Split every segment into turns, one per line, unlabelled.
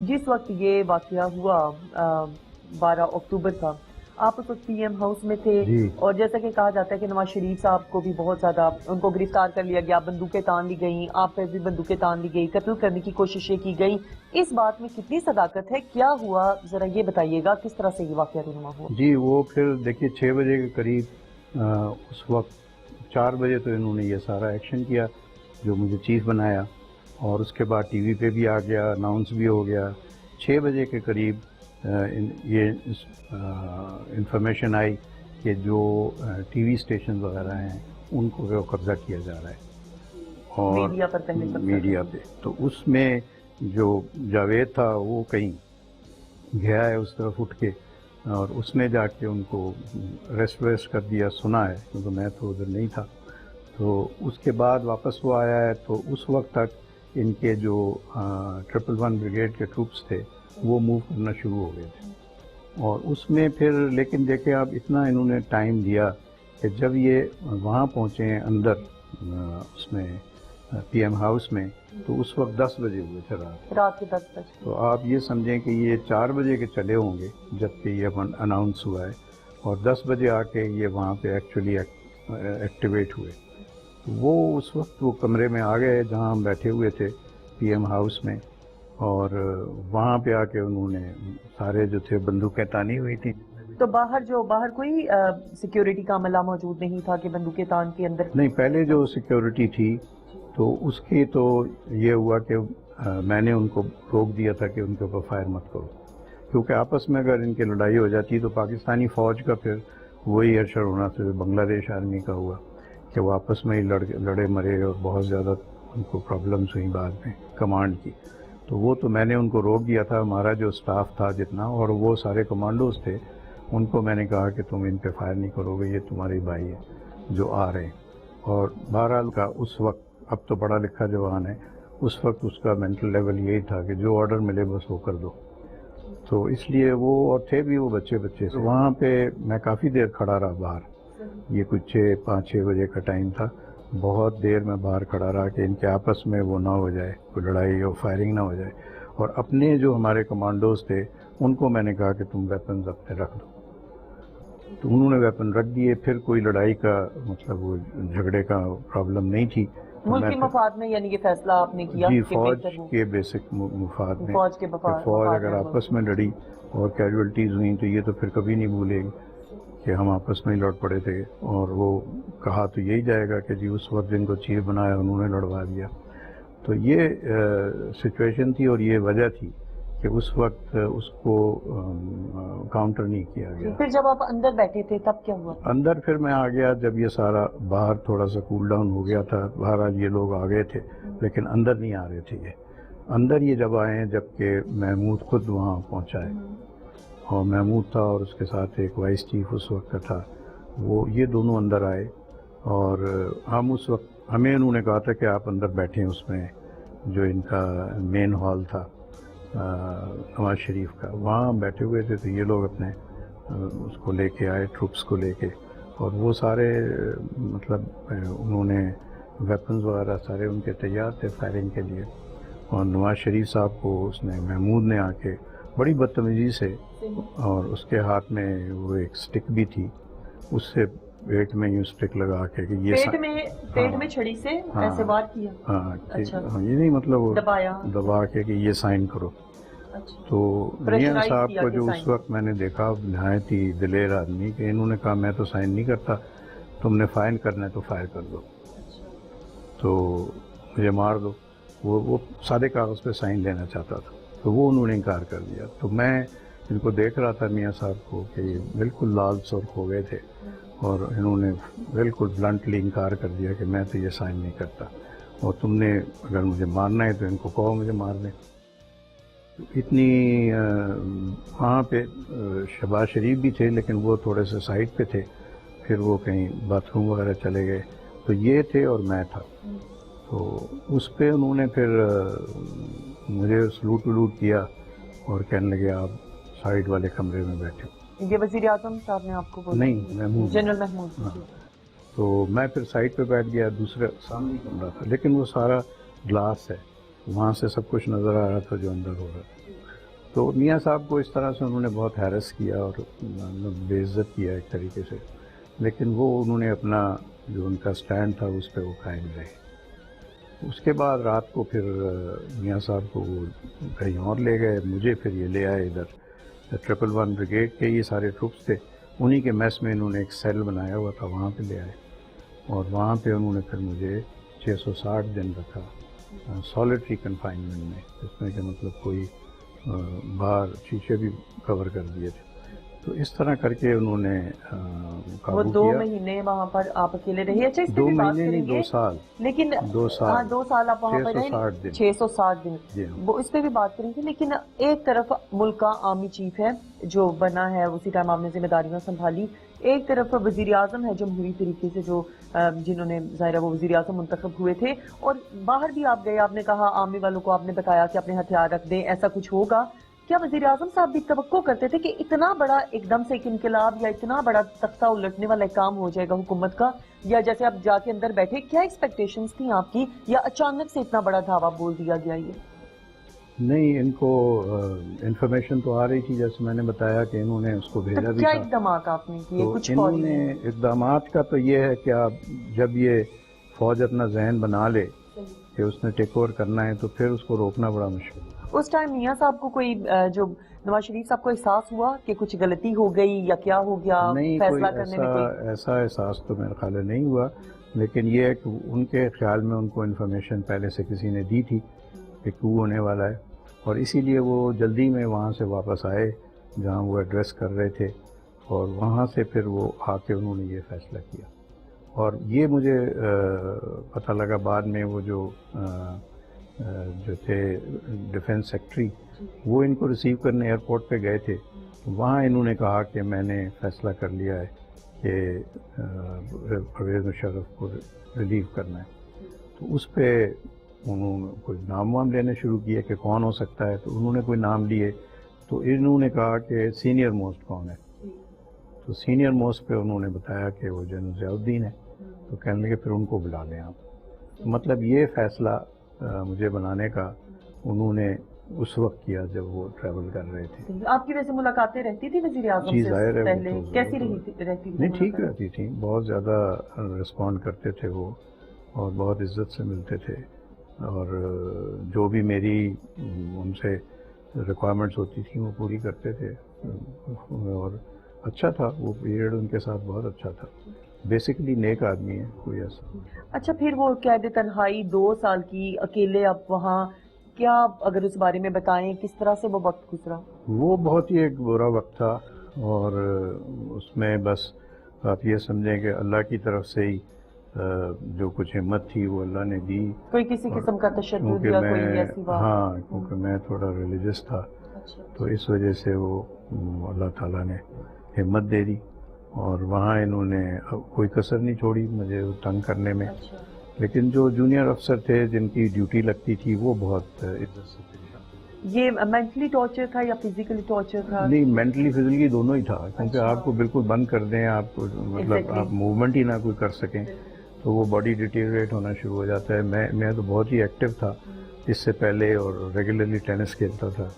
جس وقت یہ واقعہ ہوا 12 اکتوبر کا، آپ اس وقت پی ایم ہاؤس میں تھے
جی
اور جیسا کہ کہا جاتا ہے کہ نواز شریف صاحب کو بھی بہت زیادہ ان کو گرفتار کر لیا گیا، بندوقیں تان لی گئیں، آپ پہ بھی بندوقیں تان لی گئی، قتل کرنے کی کوششیں کی گئیں. اس بات میں کتنی صداقت ہے؟ کیا ہوا ذرا یہ بتائیے گا، کس طرح سے یہ واقعہ رونما ہوا؟
جی وہ پھر دیکھیے 6 بجے کے قریب اس وقت 4 بجے تو انہوں نے یہ سارا ایکشن کیا جو مجھے چیف بنایا، اور اس کے بعد ٹی وی پہ بھی آ گیا، اناؤنس بھی ہو گیا. 6 بجے کے قریب یہ انفارمیشن آئی کہ جو ٹی وی اسٹیشن وغیرہ ہیں ان کو قبضہ کیا جا رہا ہے، اور
میڈیا پر پہلے قبضہ
میڈیا
کرنا.
پہ. تو اس میں جو جاوید تھا وہ کہیں گیا ہے اس طرف اٹھ کے، اور اس نے جا کے ان کو ریسٹ کر دیا، سنا ہے کیونکہ میں تو ادھر نہیں تھا. تو اس کے بعد واپس وہ آیا ہے، تو اس وقت تک ان کے جو 111 بریگیڈ کے ٹروپس تھے وہ موو کرنا شروع ہو گئے تھے. اور اس میں پھر لیکن دیکھیں آپ اتنا انہوں نے ٹائم دیا کہ جب یہ وہاں پہنچے ہیں اندر اس میں پی ایم ہاؤس میں، تو اس وقت 10 بجے ہوئے تھے
رات کے 10 بجے.
تو آپ یہ سمجھیں کہ یہ 4 بجے کے چلے ہوں گے جب کہ یہ اناؤنس ہوا ہے، اور 10 بجے آ کے یہ وہاں پہ ایکچولی ایکٹیویٹ ہوئے. وہ اس وقت وہ کمرے میں آ گئے جہاں ہم بیٹھے ہوئے تھے پی ایم ہاؤس میں، اور وہاں پہ آ کے انہوں نے سارے جو تھے بندوقیں تانی ہوئی تھیں.
تو باہر کوئی سیکیورٹی کا عملہ موجود نہیں تھا کہ بندوقیں تان کے اندر؟
نہیں، پہلے جو سیکیورٹی تھی تو اس کی تو یہ ہوا کہ میں نے ان کو روک دیا تھا کہ ان کے اوپر فائر مت کرو، کیونکہ آپس میں اگر ان کی لڑائی ہو جاتی تو پاکستانی فوج کا پھر وہی ارشر ہونا تھا جو بنگلہ دیش آرمی کا ہوا کہ وہ آپس میں ہی لڑے مرے، اور بہت زیادہ ان کو پرابلمس ہوئیں بعد میں کمانڈ کی. تو وہ تو میں نے ان کو روک دیا تھا. ہمارا جو اسٹاف تھا جتنا، اور وہ سارے کمانڈوز تھے، ان کو میں نے کہا کہ تم ان پہ فائر نہیں کرو گے، یہ تمہارے بھائی ہیں جو آ رہے ہیں. اور بہرحال کا اس وقت، اب تو پڑھا لکھا جوان ہے، اس وقت اس کا مینٹل لیول یہی تھا کہ جو آرڈر ملے بس وہ کر دو. تو اس لیے وہ، اور تھے بھی وہ بچے سے وہاں پہ. میں کافی دیر کھڑا رہا باہر، یہ کچھ 5-6 بجے کا ٹائم تھا. بہت دیر میں باہر کھڑا رہا کہ ان کے آپس میں وہ نہ ہو جائے، کوئی لڑائی اور فائرنگ نہ ہو جائے. اور اپنے جو ہمارے کمانڈوز تھے ان کو میں نے کہا کہ تم ویپنز اپنے رکھ دو. تو انہوں نے ویپن رکھ دیے. پھر کوئی لڑائی کا مطلب وہ جھگڑے کا پرابلم نہیں تھی.
ملکی مفاد میں یعنی یہ فیصلہ آپ نے کیا؟
جی، فوج کے بیسک مفاد میں،
فوج کے
کہ فوج اگر آپس میں لڑی اور کیجویلٹیز ہوئیں تو یہ تو پھر کبھی نہیں بھولے گی کہ ہم آپس میں ہی لڑ پڑے تھے. اور وہ کہا تو یہی جائے گا کہ جی اس وقت جن کو چیف بنایا انہوں نے لڑوا دیا. تو یہ سچویشن تھی، اور یہ وجہ تھی کہ اس وقت اس کو کاؤنٹر نہیں کیا گیا.
پھر جب آپ اندر بیٹھے تھے تب کیا ہوا؟
اندر پھر میں آ گیا جب یہ سارا باہر تھوڑا سا کول ڈاؤن ہو گیا تھا. بہرحال یہ لوگ آ گئے تھے لیکن اندر نہیں آ رہے تھے. یہ اندر یہ جب آئے ہیں جب کہ محمود خود وہاں پہنچا ہے، اور محمود تھا اور اس کے ساتھ ایک وائس چیف اس وقت کا تھا، وہ یہ دونوں اندر آئے. اور ہم اس وقت، ہمیں انہوں نے کہا تھا کہ آپ اندر بیٹھیں اس میں جو ان کا مین ہال تھا نواز شریف کا، وہاں ہم بیٹھے ہوئے تھے. تو یہ لوگ اپنے اس کو لے کے آئے، ٹروپس کو لے کے، اور وہ سارے مطلب انہوں نے ویپنز وغیرہ سارے ان کے تیار تھے فائرنگ کے لیے. اور نواز شریف صاحب کو اس نے، محمود نے آ کے بڑی بدتمیزی سے، اور اس کے ہاتھ میں وہ ایک سٹک بھی تھی، اس سے پیٹ میں یوں سٹک لگا کے کہ یہ
پیٹ میں چھڑی سے ایسے وار کیا.
ہاں، یہ نہیں مطلب دبا کے کہ یہ سائن کرو. تو میاں صاحب کو جو اس وقت میں نے دیکھا نہایت ہی دلیر آدمی، کہ انہوں نے کہا میں تو سائن نہیں کرتا، تم نے فائر کرنا ہے تو فائر کر دو، تو مجھے مار دو. وہ سادے کاغذ پہ سائن لینا چاہتا تھا، تو وہ انہوں نے انکار کر دیا. تو میں ان کو دیکھ رہا تھا میاں صاحب کو کہ بالکل لال سرخ ہو گئے تھے، اور انہوں نے بالکل بلنٹلی انکار کر دیا کہ میں تو یہ سائن نہیں کرتا، اور تم نے اگر مجھے مارنا ہے تو ان کو کہو مجھے مار دیں. اتنی وہاں پہ شہباز شریف بھی تھے لیکن وہ تھوڑے سے سائڈ پہ تھے، پھر وہ کہیں باتھ روم وغیرہ چلے گئے. تو یہ تھے اور میں تھا. تو اس پہ انہوں نے پھر مجھے سلوٹ ولوٹ کیا اور کہنے لگے آپ سائڈ والے کمرے میں بیٹھے.
یہ وزیر اعظم صاحب نے آپ کو بولا؟
نہیں، محمود،
جنرل محمود.
تو میں پھر سائڈ پہ بیٹھ گیا. دوسرے سامنے کمرہ تھا لیکن وہ سارا گلاس ہے، وہاں سے سب کچھ نظر آ رہا تھا جو اندر ہو رہا تھا. تو میاں صاحب کو اس طرح سے انہوں نے بہت ہیرس کیا اور بے عزت کیا ایک طریقے سے، لیکن وہ انہوں نے اپنا جو ان کا سٹینڈ تھا اس پہ وہ قائم رہے۔ اس کے بعد رات کو پھر میاں صاحب کو وہ کہیں اور لے گئے، مجھے پھر یہ لے آئے ادھر 111 بریگیڈ کے یہ سارے ٹروپس تھے، انہی کے میس میں انہوں نے ایک سیل بنایا ہوا تھا، وہاں پہ لے آئے اور وہاں پہ انہوں نے پھر مجھے 660 دن رکھا سالیٹری کنفائنمنٹ میں، جس میں کہ مطلب کوئی باہر شیشے بھی کور کر دیے تھے۔ تو اس طرح کر کے انہوں نے
وہ
قابو
2
کیا۔
مہینے وہاں پر آپ اکیلے رہے؟ اچھا اس پہ
2
بھی بات
مہینے نہیں،
کریں گے
2 سال،
لیکن
2 سال،
ہاں 2 سال آپ وہاں پر رہے،
660 دن
660 دن،
جی ہاں۔
وہ اس پہ بھی بات کریں گے، لیکن ایک طرف ملک کا آرمی چیف ہے جو بنا ہے، اسی ٹائم آپ نے ذمہ داریاں سنبھالی، ایک طرف وزیر اعظم ہے جمہوری طریقے سے جو جنہوں نے ظاہر ہے وہ وزیر اعظم منتخب ہوئے تھے، اور باہر بھی آپ گئے، آپ نے کہا آرمی والوں کو آپ نے بتایا کہ اپنے ہتھیار رکھ دیں، ایسا کچھ ہوگا کیا؟ وزیر اعظم صاحب بھی توقع کرتے تھے کہ اتنا بڑا ایک دم سے ایک انقلاب یا اتنا بڑا تختہ الٹنے والا ایک کام ہو جائے گا حکومت کا، یا جیسے آپ جا کے اندر بیٹھے کیا ایکسپیکٹیشنز تھیں آپ کی، یا اچانک سے اتنا بڑا دھاوا بول دیا گیا؟ یہ
نہیں، ان کو انفارمیشن تو آ رہی تھی، جیسے میں نے بتایا کہ انہوں نے اس کو بھیجا
تو
بھی
کیا
تھا۔
اقدامات آپ نے کیے
تو
کچھ
انہوں
فوری
نے
میں؟
اقدامات کا تو یہ ہے کہ آپ جب یہ فوج اپنا ذہن بنا لے کہ اس نے ٹیک اوور کرنا ہے تو پھر اس کو روکنا بڑا مشکل ہے۔
اس ٹائم میاں صاحب کو کوئی جو نواز شریف صاحب کو احساس ہوا کہ کچھ غلطی ہو گئی یا کیا ہو گیا
نہیں، کوئی
فیصلہ کرنے میں؟ کوئی
ایسا احساس تو میرے خیال میں نہیں ہوا، لیکن یہ ہے کہ ان کے خیال میں ان کو انفارمیشن پہلے سے کسی نے دی تھی کہ کو ہونے والا ہے، اور اسی لیے وہ جلدی میں وہاں سے واپس آئے جہاں وہ ایڈریس کر رہے تھے، اور وہاں سے پھر وہ آ کے انہوں نے یہ فیصلہ کیا۔ اور یہ مجھے پتہ لگا بعد میں، وہ جو تھے ڈیفنس سیکٹری، وہ ان کو ریسیو کرنے ایئرپورٹ پہ گئے تھے، وہاں انہوں نے کہا کہ میں نے فیصلہ کر لیا ہے کہ پرویز مشرف کو ریلیو کرنا ہے۔ تو اس پہ انہوں نے کوئی نام وام لینے شروع کیے کہ کون ہو سکتا ہے، تو انہوں نے کوئی نام لیے، تو انہوں نے کہا کہ سینئر موسٹ کون ہے، تو سینئر موسٹ پہ انہوں نے بتایا کہ وہ جنرل ضیاء الدین ہے، تو کہنے لگے پھر ان کو بلا لیں آپ۔ مطلب یہ فیصلہ مجھے بنانے کا انہوں نے اس وقت کیا جب وہ ٹریول کر رہے تھے۔
آپ کی ویسے ملاقاتیں رہتی تھی وزیر اعظم
جی
سے
ظاہر ہے،
پہلے؟
وہ تو
کیسی رہتی تھی؟
نہیں، ٹھیک رہتی تھی، بہت زیادہ رسپونڈ کرتے تھے وہ، اور بہت عزت سے ملتے تھے، اور جو بھی میری ان سے ریکوائرمنٹس ہوتی تھیں وہ پوری کرتے تھے، اور اچھا تھا وہ پیریڈ ان کے ساتھ، بہت اچھا تھا، بیسکلی نیک آدمی ہے، کوئی ایسا۔
اچھا پھر وہ قید تنہائی 2 سال کی اکیلے آپ وہاں، کیا اگر اس بارے میں بتائیں کس طرح سے وہ وقت گزرا؟
وہ بہت ہی ایک برا وقت تھا، اور اس میں بس آپ یہ سمجھیں کہ اللہ کی طرف سے ہی جو کچھ ہمت تھی وہ اللہ نے دی۔
کوئی کسی قسم کا تشدد
کیونکہ
یا
میں
کوئی ایسی بات؟
ہاں، کیونکہ میں تھوڑا ریلیجس تھا، تو اس وجہ سے وہ اللہ تعالیٰ نے ہمت دے دی، اور وہاں انہوں نے کوئی کسر نہیں چھوڑی مجھے تنگ کرنے میں، لیکن جو جونیئر افسر تھے جن کی ڈیوٹی لگتی تھی وہ بہت عزت سے پیش آتے۔
یہ مینٹلی ٹارچر تھا یا فزیکلی ٹارچر تھا؟
نہیں، مینٹلی فزیکلی دونوں ہی تھا، کیونکہ آپ کو بالکل بند کر دیں، آپ کو مطلب آپ موومنٹ ہی نہ کوئی کر سکیں تو وہ باڈی ڈیٹیریٹ ہونا شروع ہو جاتا ہے۔ میں تو بہت ہی ایکٹیو تھا اس سے پہلے، اور ریگولرلی ٹینس کھیلتا تھا،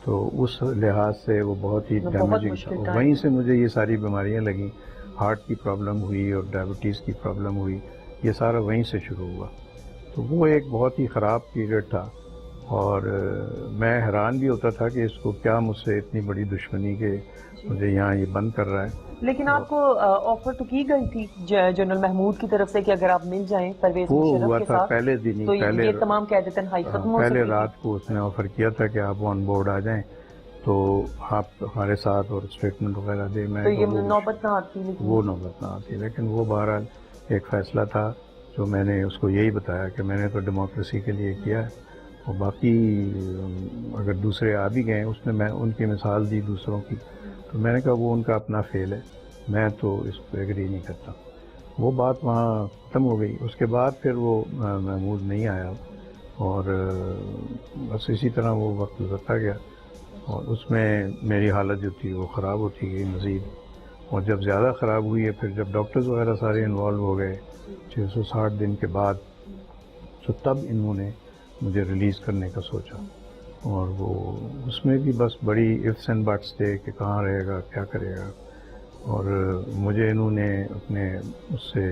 تو اس لحاظ سے وہ بہت ہی ڈیمیجنگ تھا۔ وہیں سے مجھے یہ ساری بیماریاں لگیں، ہارٹ کی پرابلم ہوئی اور ڈائبٹیز کی پرابلم ہوئی، یہ سارا وہیں سے شروع ہوا۔ تو وہ ایک بہت ہی خراب پیریڈ تھا، اور میں حیران بھی ہوتا تھا کہ اس کو کیا مجھ سے اتنی بڑی دشمنی کہ مجھے یہاں یہ بند کر رہا ہے۔
لیکن آپ کو آفر تو کی گئی تھی جنرل محمود کی طرف سے کہ اگر آپ مل جائیں پرویز
وہ
مشرف
ہوا
کے
تھا
ساتھ
پہلے دن ہی،
تو
پہلے
یہ تمام قید تنہائی ختم ہو
پہلے
سکتی تھی؟
رات کو اس نے آفر کیا تھا کہ آپ آن بورڈ آ جائیں تو آپ ہمارے ساتھ اور اسٹیٹمنٹ وغیرہ دیں۔ میں
تو یہ نوبت نہ آتی؟
وہ نوبت نہ آتی، لیکن وہ بہرحال ایک فیصلہ تھا جو میں نے اس کو یہی بتایا کہ میں نے تو ڈیموکریسی کے لیے کیا ہے، اور باقی اگر دوسرے آ بھی گئے، اس میں میں ان کی مثال دی دوسروں کی، تو میں نے کہا وہ ان کا اپنا فیل ہے، میں تو اس پہ ایگری نہیں کرتا۔ وہ بات وہاں ختم ہو گئی۔ اس کے بعد پھر وہ محمود نہیں آیا، اور بس اسی طرح وہ وقت گزرتا گیا، اور اس میں میری حالت جو تھی وہ خراب ہوتی گئی مزید، اور جب زیادہ خراب ہوئی ہے، پھر جب ڈاکٹرز وغیرہ سارے انوالو ہو گئے 660 دن کے بعد، تو تب انہوں نے مجھے ریلیز کرنے کا سوچا۔ اور وہ اس میں بھی بس بڑی ifs and buts تھے کہ کہاں رہے گا، کیا کرے گا. اور مجھے انہوں نے اپنے اس سے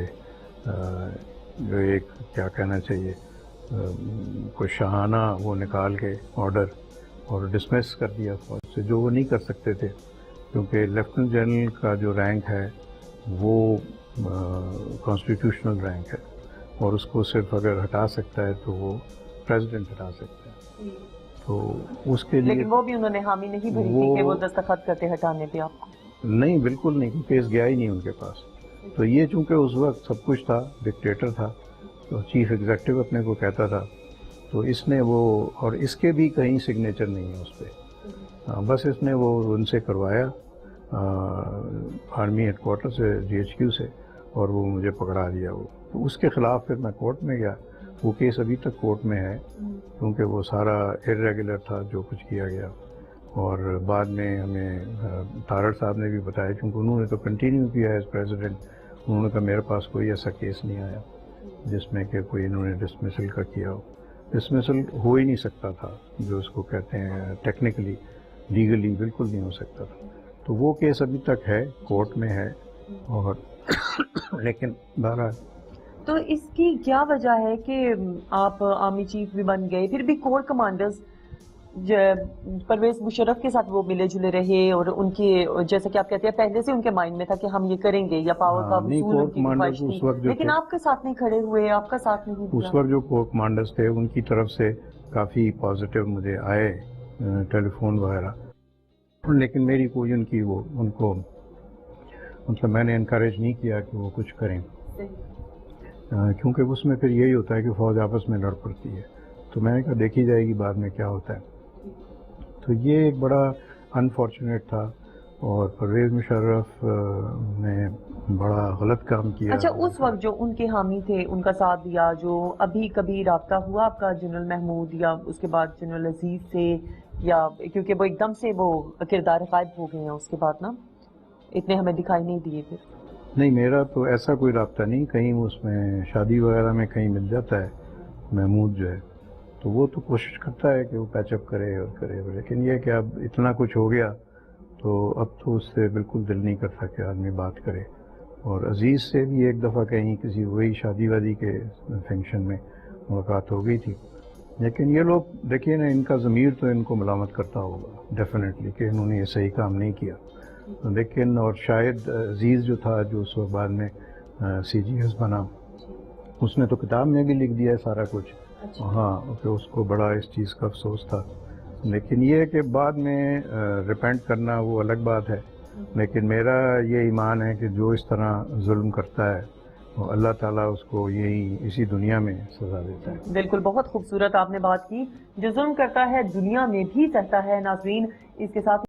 جو ایک کیا کہنا چاہیے کوئی شاہانہ وہ نکال کے آرڈر اور ڈسمس کر دیا فوج سے، جو وہ نہیں کر سکتے تھے، کیونکہ لیفٹنٹ جنرل کا جو رینک ہے وہ کانسٹیٹیوشنل رینک ہے، اور اس کو صرف اگر ہٹا سکتا ہے تو وہ پریزیڈنٹ ہٹا سکتا ہے. تو اس کے لیے
لیکن وہ بھی انہوں نے حامی نہیں بھری تھی کہ وہ دستخط کرتے ہٹانے پہ آپ کو؟
نہیں، بالکل نہیں، کیس گیا ہی نہیں ان کے پاس. تو یہ چونکہ اس وقت سب کچھ تھا، ڈکٹیٹر تھا، تو چیف ایگزیکٹو اپنے کو کہتا تھا، تو اس نے وہ، اور اس کے بھی کہیں سگنیچر نہیں ہے اس پہ، بس اس نے وہ ان سے کروایا آرمی ہیڈ کوارٹر سے، GHQ سے، اور وہ مجھے پکڑا دیا. وہ تو اس کے خلاف پھر میں کورٹ میں گیا. وہ کیس ابھی تک کورٹ میں ہے، کیونکہ وہ سارا irregular تھا جو کچھ کیا گیا. اور بعد میں ہمیں تارڑ صاحب نے بھی بتایا، کیونکہ انہوں نے تو کنٹینیو کیا ایز پریزیڈنٹ. انہوں نے کہا میرے پاس کوئی ایسا کیس نہیں آیا جس میں کہ کوئی انہوں نے ڈسمسل کا کیا ہو. ڈسمسل ہو ہی نہیں سکتا تھا، جو اس کو کہتے ہیں ٹیکنیکلی، لیگلی بالکل نہیں ہو سکتا تھا. تو وہ کیس ابھی تک ہے، کورٹ میں ہے. اور لیکن بہرحال
تو اس کی کیا وجہ ہے کہ آپ آرمی چیف بھی بن گئے، پھر بھی کور کمانڈرز پرویز مشرف کے ساتھ وہ ملے جلے رہے، اور ان کی جیسا کہ آپ کہتے ہیں پہلے سے ان کے مائنڈ میں تھا کہ ہم یہ کریں گے، یا پاور کا وصول ان کی خواہش تھی، لیکن آپ کے ساتھ نہیں کھڑے ہوئے، آپ کا ساتھ نہیں دیا.
اس وقت جو کور کمانڈرز تھے ان کی طرف سے کافی پازیٹیو مجھے آئے ٹیلی فون وغیرہ، لیکن میری کوئی ان کو مطلب میں نے انکریج نہیں کیا کہ وہ کچھ کریں، کیونکہ اس میں پھر یہی ہوتا ہے کہ فوج آپس میں لڑ پڑتی ہے. تو میں نے کہا دیکھی جائے گی بعد میں کیا ہوتا ہے. تو یہ ایک بڑا انفارچونیٹ تھا، اور پرویز مشرف نے بڑا غلط کام کیا.
اچھا، اس وقت جو ان کے حامی تھے، ان کا ساتھ دیا، جو ابھی کبھی رابطہ ہوا آپ کا جنرل محمود یا اس کے بعد جنرل عزیز سے، یا کیونکہ وہ ایک دم سے وہ کردار غائب ہو گئے ہیں اس کے بعد نا، اتنے ہمیں دکھائی نہیں دیے پھر؟
نہیں، میرا تو ایسا کوئی رابطہ نہیں. کہیں اس میں شادی وغیرہ میں کہیں مل جاتا ہے محمود جو ہے، تو وہ تو کوشش کرتا ہے کہ وہ پیچ اپ کرے اور کرے، لیکن یہ کہ اب اتنا کچھ ہو گیا تو اب تو اس سے بالکل دل نہیں کرتا کہ آدمی بات کرے. اور عزیز سے بھی ایک دفعہ کہیں کسی وہی شادی وادی کے فنکشن میں ملاقات ہو گئی تھی. لیکن یہ لوگ دیکھیے نا، ان کا ضمیر تو ان کو ملامت کرتا ہوگا ڈیفینیٹلی کہ انہوں نے یہ صحیح کام نہیں کیا. لیکن اور شاید عزیز جو تھا، جو اس وقت بعد میں CGS بنا، اس نے تو کتاب میں بھی لکھ دیا ہے سارا کچھ. ہاں، کہ اس کو بڑا اس چیز کا افسوس تھا. لیکن یہ کہ بعد میں ریپینٹ کرنا وہ الگ بات ہے. لیکن میرا یہ ایمان ہے کہ جو اس طرح ظلم کرتا ہے وہ اللہ تعالیٰ اس کو اسی دنیا میں سزا دیتا ہے.
بالکل، بہت خوبصورت آپ نے بات کی. جو ظلم کرتا ہے دنیا میں بھی سہتا ہے. ناظرین، اس کے ساتھ